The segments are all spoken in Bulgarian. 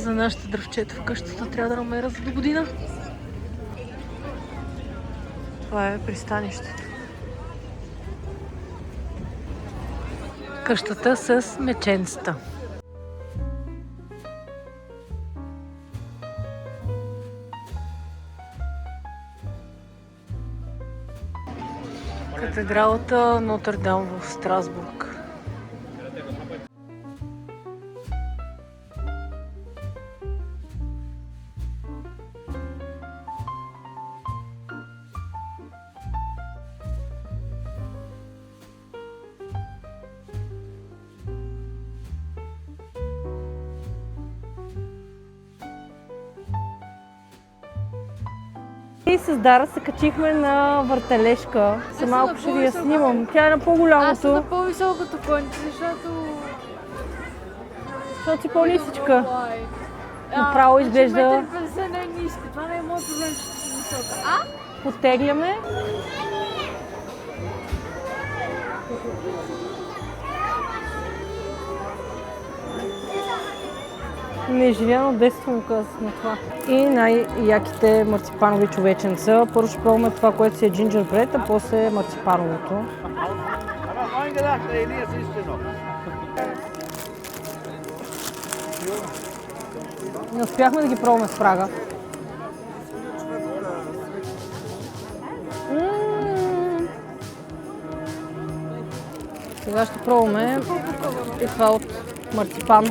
за нашите дръвчета в къщата трябва да намеря за до година. Това е пристанището. Къщата с меченцата. Катедралата Нотр-Дам в Страсбург. И с Дара се качихме на въртележка. За малко ще ви я снимам. Тя е на по-голямото. Аз съм на по-високото конче, защото си по-нисичка. Направо изглежда... 1,50 не е ниска. Това не е моят проблем, че съм висока. Потегляме. Неживяно детство му казах на това. И най-яките марципанови човеченца. Първо ще пробваме това, което си е джинджербред, а после марципановото. Не успяхме да ги пробваме с прага. Сега ще пробваме и това от марципан.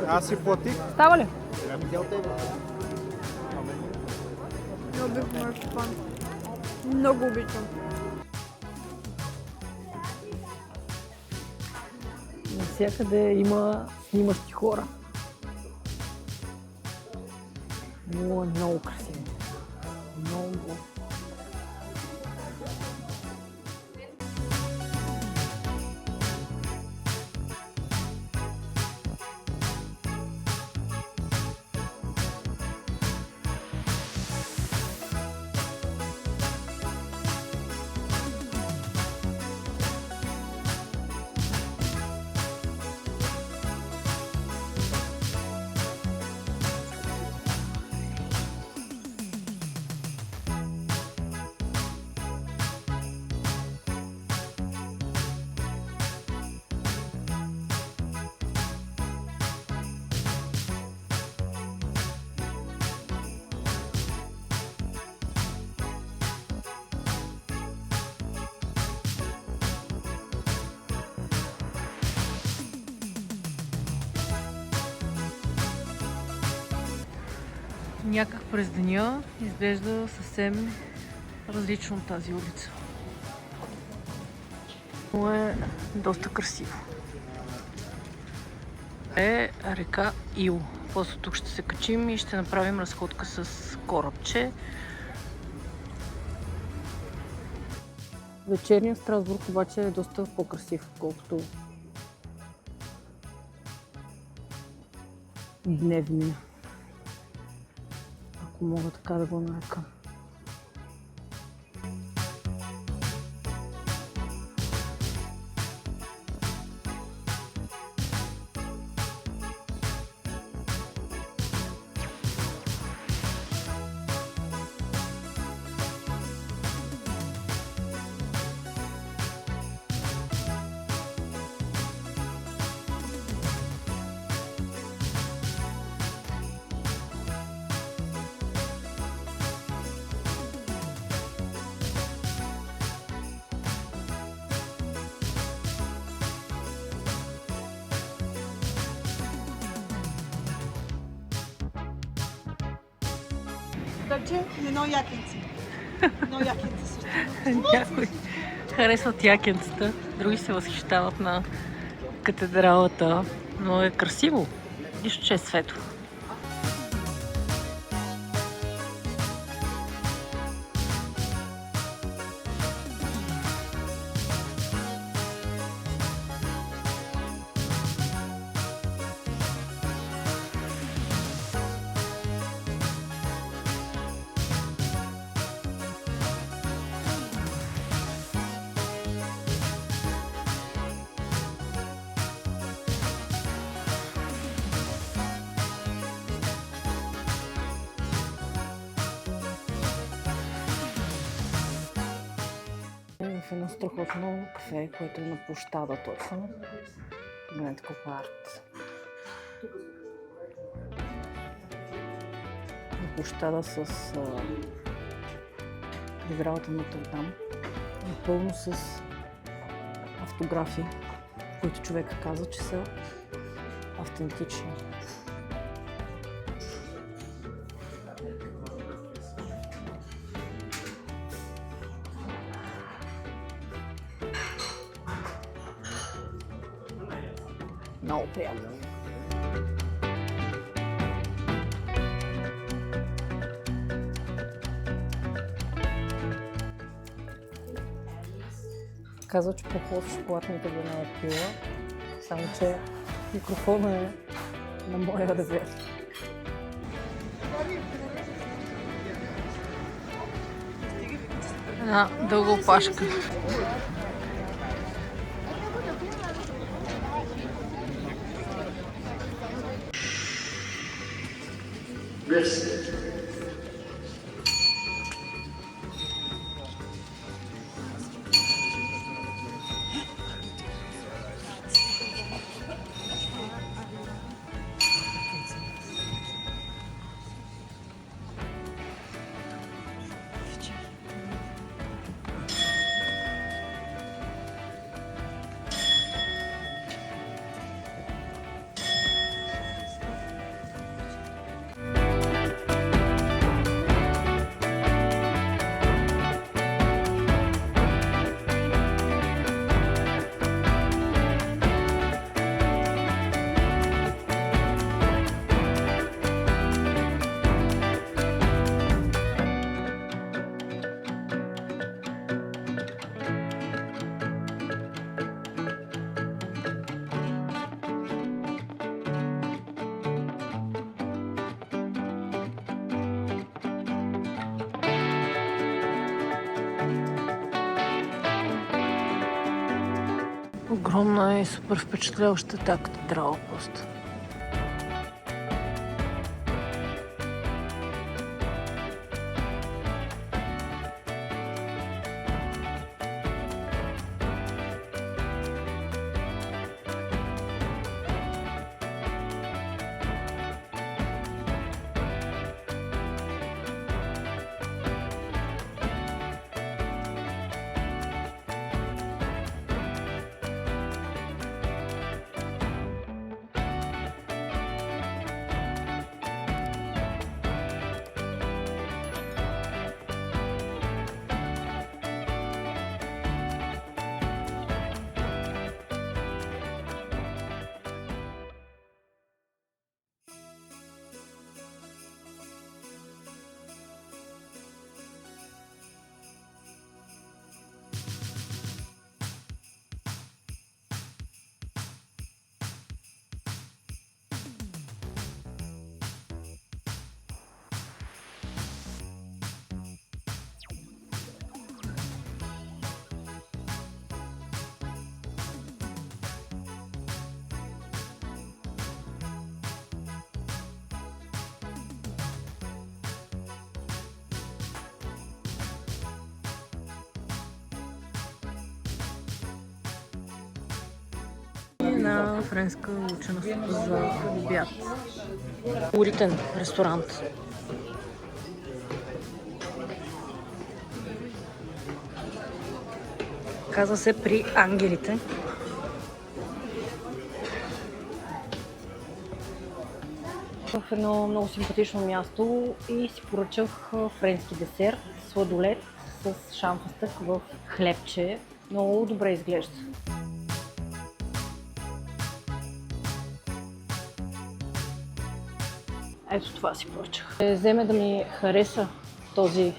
Аз си платих. Става ли? Не обичам марципан. Много обичам. Навсякъде има снимащи хора. Много красиво. Много. Някак през деня изглежда съвсем различно от тази улица. Но е доста красиво. Е река Ил. После тук ще се качим и ще направим разходка с корабче. Вечерният Страсбург обаче е доста по-красив, отколкото дневния. Ако мога така да го нарека. Дърче, едно якенци. Едно якенци също. Някои харесват якенцата, други се възхищават на катедралата, но е красиво. Нищо, че е светло. в едно страхотно кафе, което е на площада точно. Гледайте колко арт. На площада с катедралата на Нотърдам. Напълно с автографи, които човек каза, че са автентични. Много приятно. Казва, че по-хубав шоколад никъде не е пила, само че микрофона е на моя резерв. Една дълга опашка. Огромна и супер впечатляваща тази катедрала просто. Една френска учена за обяд. Улитен ресторант. Казва се При ангелите. В едно много симпатично място и си поръчах френски десерт, сладолет с шамфастък в хлебче. Много добре изглежда. Ето това си поръчах. Вземе да ми хареса този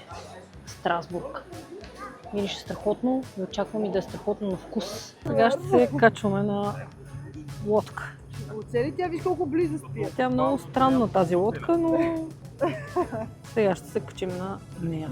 Страсбург. Мирише страхотно и очаквам и да е страхотно на вкус. Сега ще се качваме на лодка. Оцели тя, виж колко близо спи. Тя е много странна тази лодка, но сега ще се качим на нея.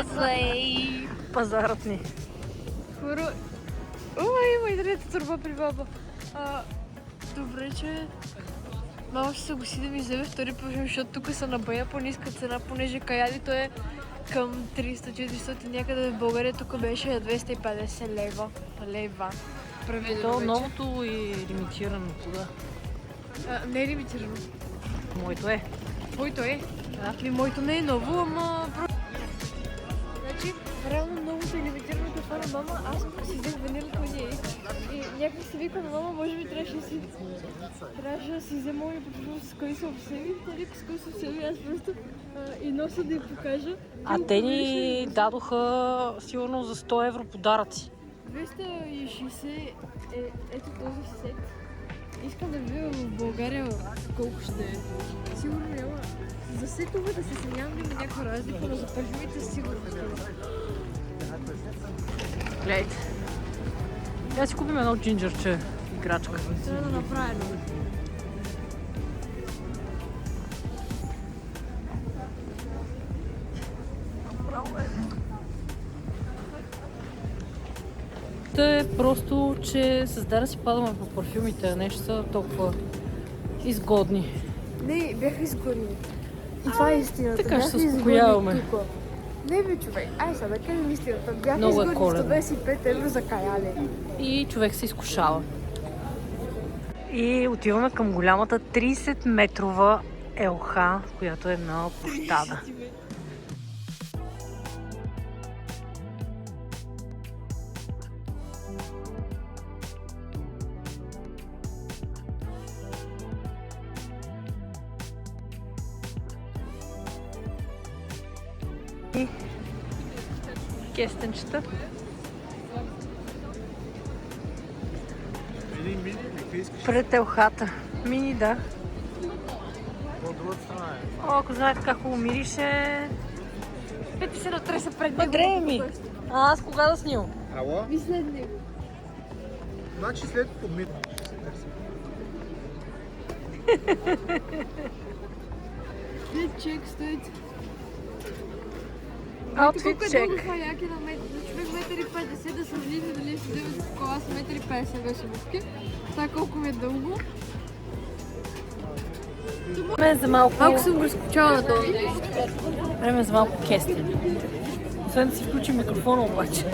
Езлей! Пазарът ни. Хора... Ой, има и трета турба при баба. Добре, че малко ще се съгласи да ми вземе втори пържен, защото тук са на бая по-ниска цена, понеже Каяди той е към 300-400 някъде в България, тук беше 250 лева. То новото и лимитирано туда. Не е лимитирано. Моето е. Твоето е? Да. Моето не е ново, ама... Значи, реално новото е лимитирано това на мама, аз си взех ванила кония и някак си вика на мама, може би трябваше да си взема и почвам с кой са обсеви, нали, с кой са обсеви, аз просто и носа да й покажа. А те ни дадоха сигурно за 100 евро подаръци. 260 е ето този сет. Искам да видя в България колко ще е. Сигурно няма. За сетовете се съмнявам да има някаква разлика, но за пържовите сигурно ще има. Гледайте. Я си купим едно джинджърче играчка. Трябва да направя едно. Та е просто, че създаде да си падаме по парфюмите, а нещо са толкова изгодни. Не, бяха изгодни. И това е истината. Така ще се Бяха успокояваме. изгодни тук. Не бе, човек. Ай, сега да кажем истината. Бяха Много е изгодни коледно. 125 евро за каяле. И човек се изкушава. И отиваме към голямата 30-метрова елха, която е на площада. И кестенчета. Пред елхата. Мини, да. О, ако знаете как хубаво мирише. Пети се натреса пред него. Дреме ми! А аз кога да снимам? Ало? Ви след него. Значи след помит. Чек стоит. Outfit check. Колко е яки на метър. Човек 1,50 м да сравним дали ще вземе с кола с 1,50 м беше мъвки. Това колко ми е дълго. Време за малко... Малко съм го изкучала на този. Време за малко кестен. Освен да си включим микрофона обаче.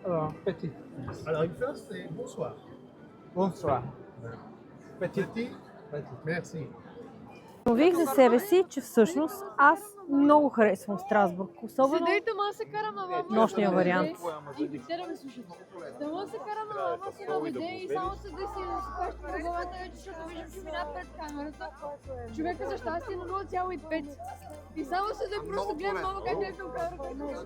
Alors, petit. Alors, une fois, c'est bonsoir. Bonsoir. Petit. Petit. Merci. Установих за себе си, че всъщност аз много харесвам Страсбург. Особено Седейте, ма се карам на мама. нощния вариант. И те да ме слушат. Дала се карам на мама си наведе и само се да си скаща на главата вече, защото виждам, че мина пред камерата. Човека за щастие на 0,5. И само се да просто гледам мама как е към камерата.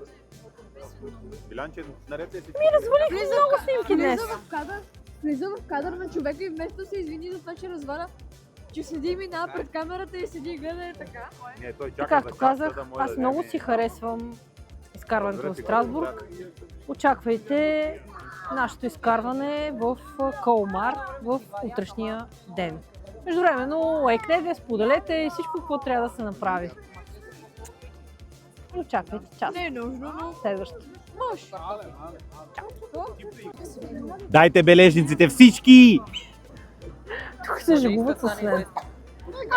Билянче, наред ли си? Развалих много снимки днес. Влизам в кадър на човека и вместо се извини за това, че разваля, че седи и минава пред камерата и седи и гледа е така. Не, той И чака както за казах, каста да може аз да много вземе. си харесвам изкарването в Страсбург. Очаквайте нашето изкарване в Колмар в утрешния ден. Междувременно лайкнете, споделете и всичко, какво трябва да се направи. И очаквайте част. Не е нужно, но Следващата. може. Дайте бележниците всички! Тук се жегуват с мен.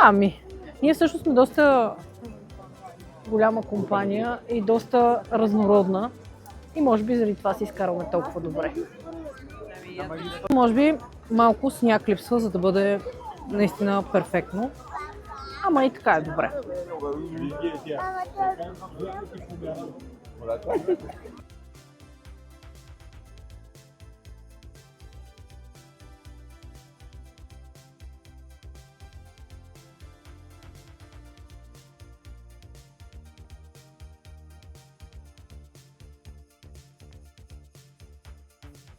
Ами, ние всъщност сме доста голяма компания и доста разнородна. И може би заради това си изкарваме толкова добре. Може би малко сняг липсва, за да бъде наистина перфектно. Ама и така е добре.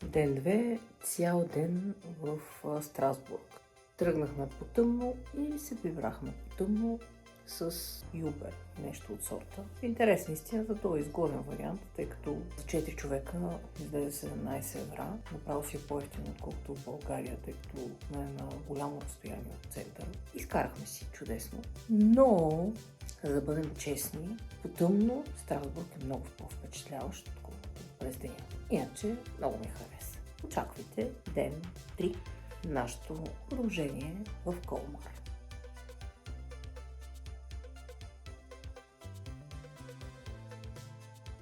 Ден 2, цял ден в Страсбург. Тръгнахме по тъмно и се прибрахме по тъмно с Юбер, нещо от сорта. Интересна истината, това е изгоден вариант, тъй като за 4 човека излезе 17 евра. Направо си е по-евтино, отколкото в България, тъй като сме на голямо разстояние от центъра. Изкарахме си чудесно. Но, за да бъдем честни, по тъмно Страсбург е много по-впечатляващ, отколкото през деня. Иначе много ми хареса. Очаквайте ден 3, нашето продължение в Колмар.